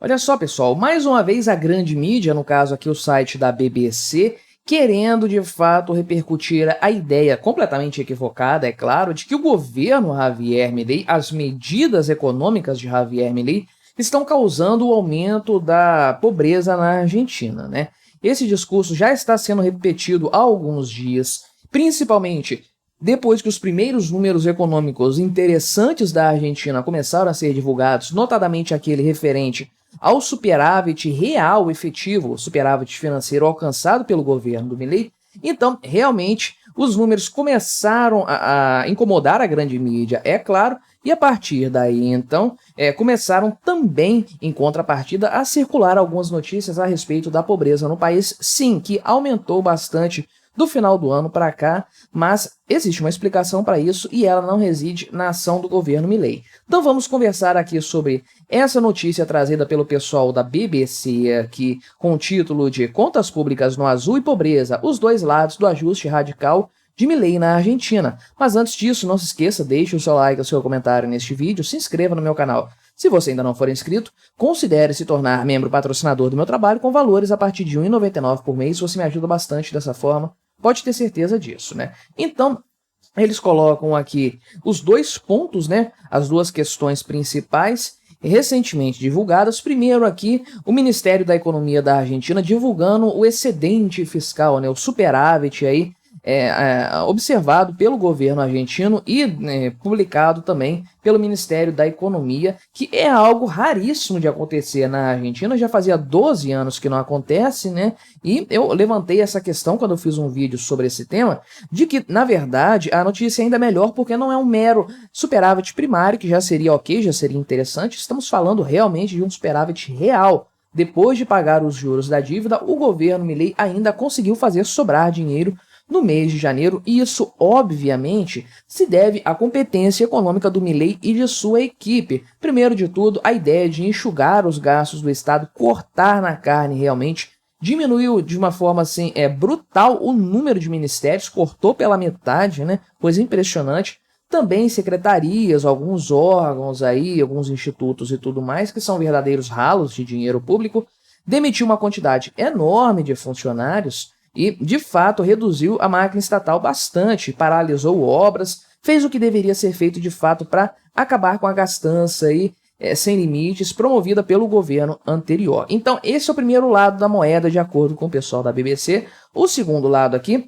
Olha só, pessoal, mais uma vez a grande mídia, no caso aqui o site da BBC, querendo de fato repercutir a ideia completamente equivocada, é claro, de que o governo Javier Milei, as medidas econômicas de Javier Milei, estão causando o aumento da pobreza na Argentina, né? Esse discurso já está sendo repetido há alguns dias, principalmente depois que os primeiros números econômicos interessantes da Argentina começaram a ser divulgados, notadamente aquele referente ao superávit real efetivo, superávit financeiro alcançado pelo governo do Milei. Então, realmente, os números começaram a incomodar a grande mídia, é claro, e a partir daí, então, começaram também, em contrapartida, a circular algumas notícias a respeito da pobreza no país, sim, que aumentou bastante do final do ano para cá, mas existe uma explicação para isso e ela não reside na ação do governo Milei. Então vamos conversar aqui sobre essa notícia trazida pelo pessoal da BBC aqui com o título de Contas Públicas no Azul e Pobreza, os dois lados do ajuste radical de Milei na Argentina. Mas antes disso, não se esqueça, deixe o seu like e o seu comentário neste vídeo, se inscreva no meu canal. Se você ainda não for inscrito, considere se tornar membro patrocinador do meu trabalho com valores a partir de R$ 1,99 por mês, você me ajuda bastante dessa forma. Pode ter certeza disso, né? Então, eles colocam aqui os dois pontos, né? As duas questões principais recentemente divulgadas. Primeiro aqui, o Ministério da Economia da Argentina divulgando o excedente fiscal, né? O superávit aí, observado pelo governo argentino e publicado também pelo Ministério da Economia, que é algo raríssimo de acontecer na Argentina, já fazia 12 anos que não acontece, né? E eu levantei essa questão quando eu fiz um vídeo sobre esse tema, de que, na verdade, a notícia é ainda melhor porque não é um mero superávit primário, que já seria ok, já seria interessante, estamos falando realmente de um superávit real. Depois de pagar os juros da dívida, o governo Milei ainda conseguiu fazer sobrar dinheiro no mês de janeiro, e isso, obviamente, se deve à competência econômica do Milei e de sua equipe. Primeiro de tudo, a ideia de enxugar os gastos do Estado, cortar na carne realmente, diminuiu de uma forma assim, brutal o número de ministérios, cortou pela metade, né? Coisa impressionante. Também secretarias, alguns órgãos aí, alguns institutos e tudo mais, que são verdadeiros ralos de dinheiro público, demitiu uma quantidade enorme de funcionários e, de fato, reduziu a máquina estatal bastante, paralisou obras, fez o que deveria ser feito de fato para acabar com a gastança aí, sem limites, promovida pelo governo anterior. Então, esse é o primeiro lado da moeda, de acordo com o pessoal da BBC. O segundo lado aqui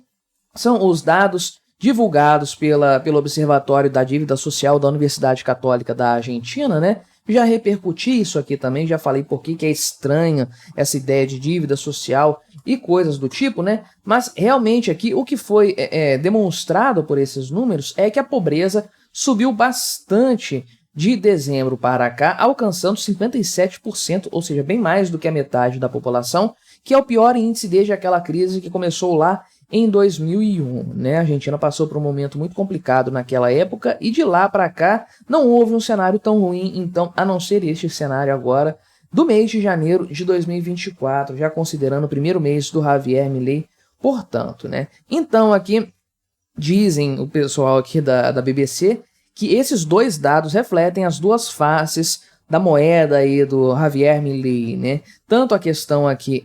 são os dados divulgados pelo Observatório da Dívida Social da Universidade Católica da Argentina, né? Já repercuti isso aqui também, já falei por que é estranha essa ideia de dívida social e coisas do tipo, né? Mas realmente aqui o que foi demonstrado por esses números é que a pobreza subiu bastante de dezembro para cá, alcançando 57%, ou seja, bem mais do que a metade da população, que é o pior índice desde aquela crise que começou lá em 2001, né? A Argentina passou por um momento muito complicado naquela época e de lá para cá não houve um cenário tão ruim, então, a não ser este cenário agora do mês de janeiro de 2024, já considerando o primeiro mês do Javier Milei, portanto, né? Então, aqui dizem o pessoal aqui da BBC que esses dois dados refletem as duas faces da moeda aí do Javier Milei, né? Tanto a questão aqui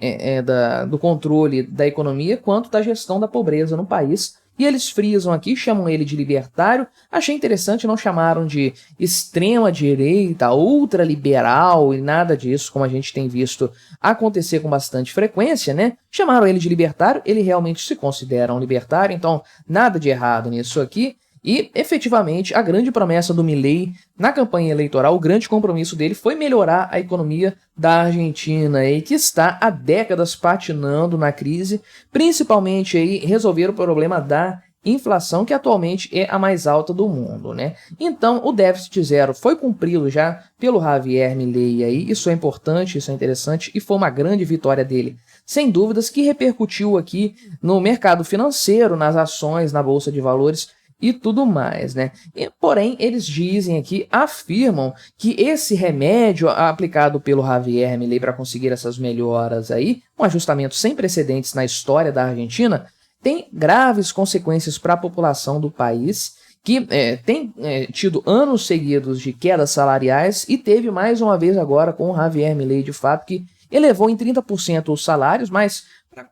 do controle da economia quanto da gestão da pobreza no país. E eles frisam aqui, chamam ele de libertário. Achei interessante, não chamaram de extrema direita, ultraliberal e nada disso, como a gente tem visto acontecer com bastante frequência, né? Chamaram ele de libertário, ele realmente se considera um libertário, então nada de errado nisso aqui. E, efetivamente, a grande promessa do Milei na campanha eleitoral, o grande compromisso dele foi melhorar a economia da Argentina, e que está há décadas patinando na crise, principalmente aí resolver o problema da inflação, que atualmente é a mais alta do mundo, né? Então, o déficit zero foi cumprido já pelo Javier Milei aí, isso é importante, isso é interessante, e foi uma grande vitória dele, sem dúvidas, que repercutiu aqui no mercado financeiro, nas ações, na Bolsa de Valores, e tudo mais, né? Porém, eles dizem aqui, afirmam que esse remédio aplicado pelo Javier Milei para conseguir essas melhoras aí, um ajustamento sem precedentes na história da Argentina, tem graves consequências para a população do país, que tem tido anos seguidos de quedas salariais e teve mais uma vez agora com o Javier Milei, de fato, que elevou em 30% os salários, mas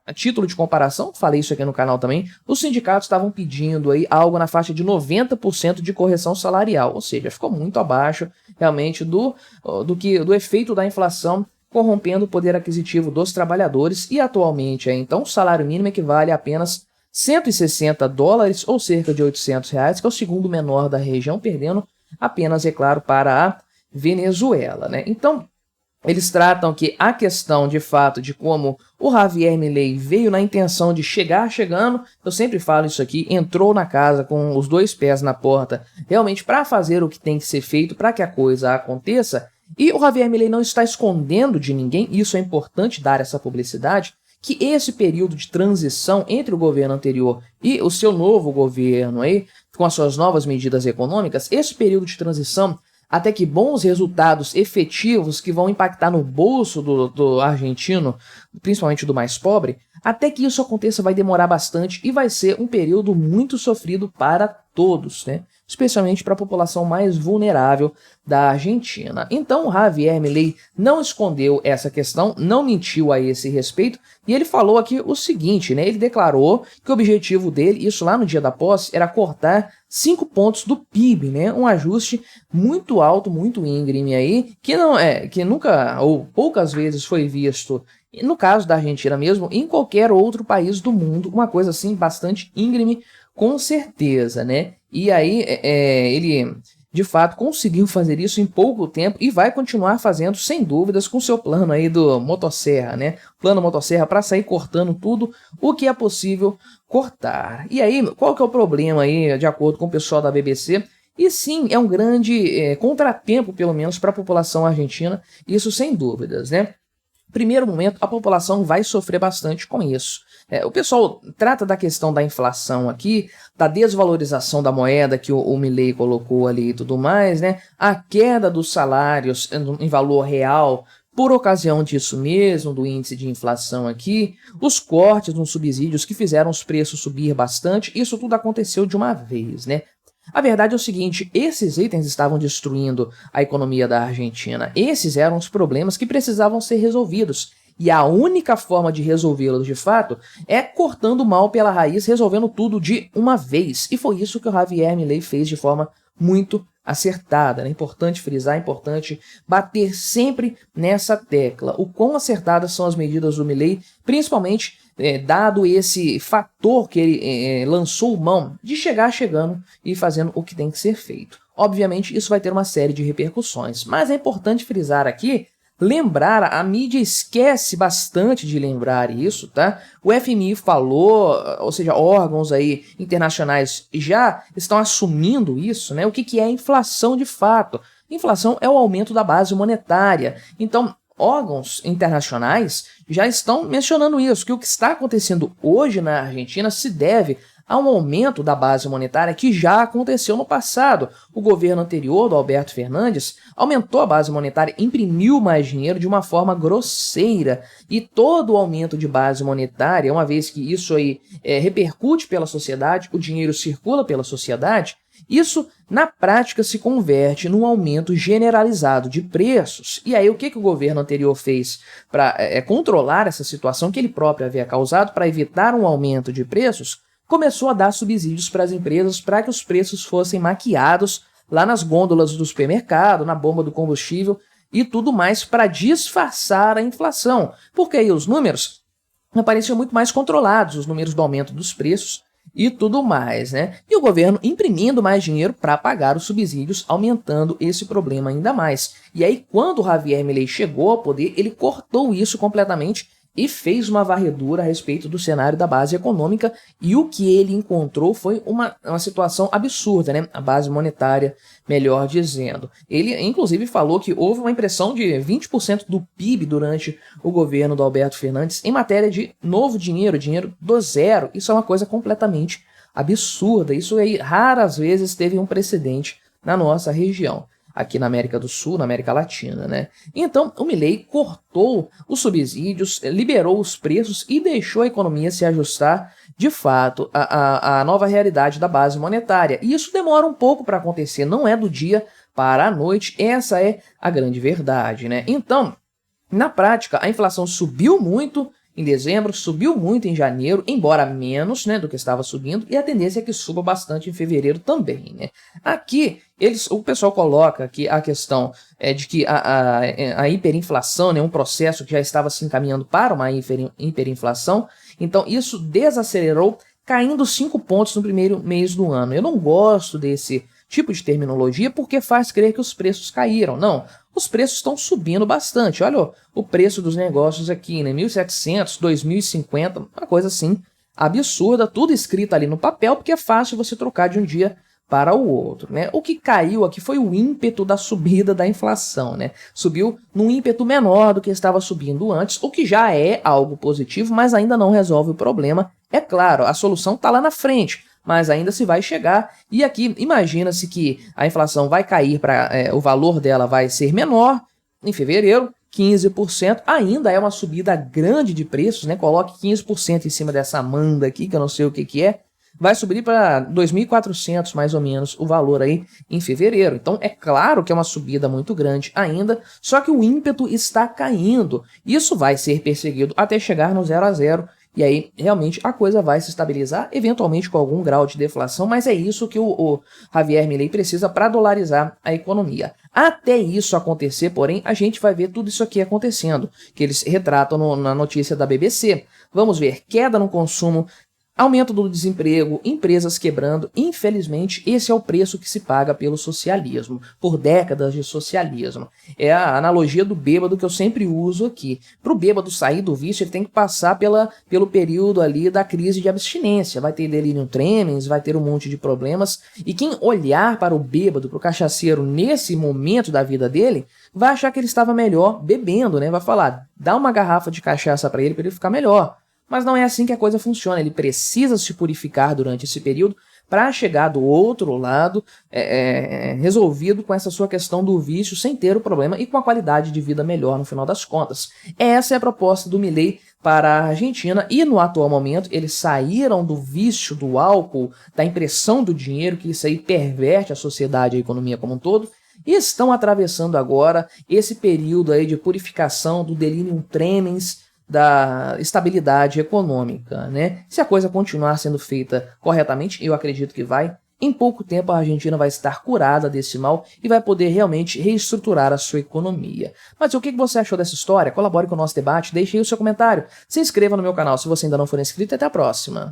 a título de comparação, falei isso aqui no canal também, os sindicatos estavam pedindo aí algo na faixa de 90% de correção salarial, ou seja, ficou muito abaixo realmente do efeito da inflação corrompendo o poder aquisitivo dos trabalhadores e atualmente então o salário mínimo equivale a apenas $160 ou cerca de R$800, que é o segundo menor da região, perdendo apenas, é claro, para a Venezuela, né? Então, eles tratam que a questão, de fato, de como o Javier Milei veio na intenção de chegar chegando, eu sempre falo isso aqui, entrou na casa com os dois pés na porta, realmente para fazer o que tem que ser feito para que a coisa aconteça, e o Javier Milei não está escondendo de ninguém, isso é importante dar essa publicidade, que esse período de transição entre o governo anterior e o seu novo governo aí, com as suas novas medidas econômicas, esse período de transição até que bons resultados efetivos que vão impactar no bolso do argentino, principalmente do mais pobre, até que isso aconteça vai demorar bastante e vai ser um período muito sofrido para todos, né? Especialmente para a população mais vulnerável da Argentina. Então, Javier Milei não escondeu essa questão, não mentiu a esse respeito, e ele falou aqui o seguinte, né? Ele declarou que o objetivo dele, isso lá no dia da posse, era cortar 5 pontos do PIB, né? Um ajuste muito alto, muito íngreme aí, que nunca ou poucas vezes foi visto, no caso da Argentina mesmo, em qualquer outro país do mundo, uma coisa assim bastante íngreme, com certeza, né? E aí ele, de fato, conseguiu fazer isso em pouco tempo e vai continuar fazendo, sem dúvidas, com seu plano aí do motosserra, né? Plano motosserra para sair cortando tudo o que é possível cortar. E aí, qual que é o problema aí, de acordo com o pessoal da BBC? E sim, é um grande contratempo, pelo menos, para a população argentina, isso sem dúvidas, né? Primeiro momento, a população vai sofrer bastante com isso. O pessoal trata da questão da inflação aqui, da desvalorização da moeda que o Milei colocou ali e tudo mais, né? A queda dos salários em valor real por ocasião disso mesmo, do índice de inflação aqui, os cortes nos subsídios que fizeram os preços subir bastante, isso tudo aconteceu de uma vez, né? A verdade é o seguinte, esses itens estavam destruindo a economia da Argentina. Esses eram os problemas que precisavam ser resolvidos. E a única forma de resolvê-los de fato é cortando o mal pela raiz, resolvendo tudo de uma vez. E foi isso que o Javier Milei fez de forma muito acertada. É importante frisar, é importante bater sempre nessa tecla. O quão acertadas são as medidas do Milei, principalmente dado esse fator que ele lançou mão de chegar chegando e fazendo o que tem que ser feito. Obviamente isso vai ter uma série de repercussões, mas é importante frisar aqui, lembrar, a mídia esquece bastante de lembrar isso, tá? O FMI falou, ou seja, órgãos aí internacionais já estão assumindo isso, né? O que é inflação de fato? Inflação é o aumento da base monetária. Então, órgãos internacionais já estão mencionando isso, que o que está acontecendo hoje na Argentina se deve a um aumento da base monetária que já aconteceu no passado. O governo anterior, do Alberto Fernandes, aumentou a base monetária, imprimiu mais dinheiro de uma forma grosseira. E todo o aumento de base monetária, uma vez que isso aí repercute pela sociedade, o dinheiro circula pela sociedade, isso, na prática, se converte num aumento generalizado de preços. E aí, o que o governo anterior fez para controlar essa situação que ele próprio havia causado, para evitar um aumento de preços? Começou a dar subsídios para as empresas para que os preços fossem maquiados lá nas gôndolas do supermercado, na bomba do combustível e tudo mais para disfarçar a inflação. Porque aí os números apareciam muito mais controlados, os números do aumento dos preços e tudo mais, né? E o governo imprimindo mais dinheiro para pagar os subsídios, aumentando esse problema ainda mais. E aí, quando o Javier Milei chegou ao poder, ele cortou isso completamente e fez uma varredura a respeito do cenário da base econômica, e o que ele encontrou foi uma situação absurda, né? A base monetária, melhor dizendo. Ele, inclusive, falou que houve uma impressão de 20% do PIB durante o governo do Alberto Fernandes em matéria de novo dinheiro, dinheiro do zero. Isso é uma coisa completamente absurda. Isso aí raras vezes teve um precedente na nossa região. aqui na América do Sul, na América Latina, né? Então, o Milei cortou os subsídios, liberou os preços e deixou a economia se ajustar, de fato, à nova realidade da base monetária. E isso demora um pouco para acontecer, não é do dia para a noite, essa é a grande verdade, né? Então, na prática, a inflação subiu muito em dezembro, subiu muito em janeiro, embora menos, né, do que estava subindo, e a tendência é que suba bastante em fevereiro também, né? Aqui, o pessoal coloca que a questão de que a hiperinflação, né, um processo que já estava se encaminhando para uma hiperinflação, então isso desacelerou, caindo 5 pontos no primeiro mês do ano. Eu não gosto desse tipo de terminologia porque faz crer que os preços caíram. Não, os preços estão subindo bastante. Olha o preço dos negócios aqui, né? 1.700, 2.050, uma coisa assim absurda, tudo escrito ali no papel porque é fácil você trocar de um dia para o outro, né? O que caiu aqui foi o ímpeto da subida da inflação, né? Subiu num ímpeto menor do que estava subindo antes, o que já é algo positivo, mas ainda não resolve o problema. É claro, a solução está lá na frente, mas ainda se vai chegar, e aqui imagina-se que a inflação vai cair o valor dela vai ser menor em fevereiro, 15%, ainda é uma subida grande de preços, né? Coloque 15% em cima dessa manda aqui, que eu não sei o que é, vai subir para 2.400 mais ou menos o valor aí em fevereiro. Então é claro que é uma subida muito grande ainda, só que o ímpeto está caindo. Isso vai ser perseguido até chegar no 0 a 0. E aí, realmente, a coisa vai se estabilizar, eventualmente com algum grau de deflação, mas é isso que o Javier Milei precisa para dolarizar a economia. Até isso acontecer, porém, a gente vai ver tudo isso aqui acontecendo, que eles retratam na notícia da BBC. Vamos ver, queda no consumo, aumento do desemprego, empresas quebrando. Infelizmente, esse é o preço que se paga pelo socialismo, por décadas de socialismo. É a analogia do bêbado que eu sempre uso aqui. Para o bêbado sair do vício, ele tem que passar pelo período ali da crise de abstinência. Vai ter delirium tremens, vai ter um monte de problemas. E quem olhar para o bêbado, para o cachaceiro, nesse momento da vida dele, vai achar que ele estava melhor bebendo, né? Vai falar, dá uma garrafa de cachaça para ele ficar melhor. Mas não é assim que a coisa funciona, ele precisa se purificar durante esse período para chegar do outro lado resolvido com essa sua questão do vício, sem ter o problema e com a qualidade de vida melhor no final das contas. Essa é a proposta do Milei para a Argentina e no atual momento eles saíram do vício do álcool, da impressão do dinheiro, que isso aí perverte a sociedade e a economia como um todo, e estão atravessando agora esse período aí de purificação do delirium tremens, da estabilidade econômica, né? Se a coisa continuar sendo feita corretamente, eu acredito que vai, em pouco tempo a Argentina vai estar curada desse mal e vai poder realmente reestruturar a sua economia. Mas o que você achou dessa história? Colabore com o nosso debate, deixe aí o seu comentário, se inscreva no meu canal se você ainda não for inscrito e até a próxima.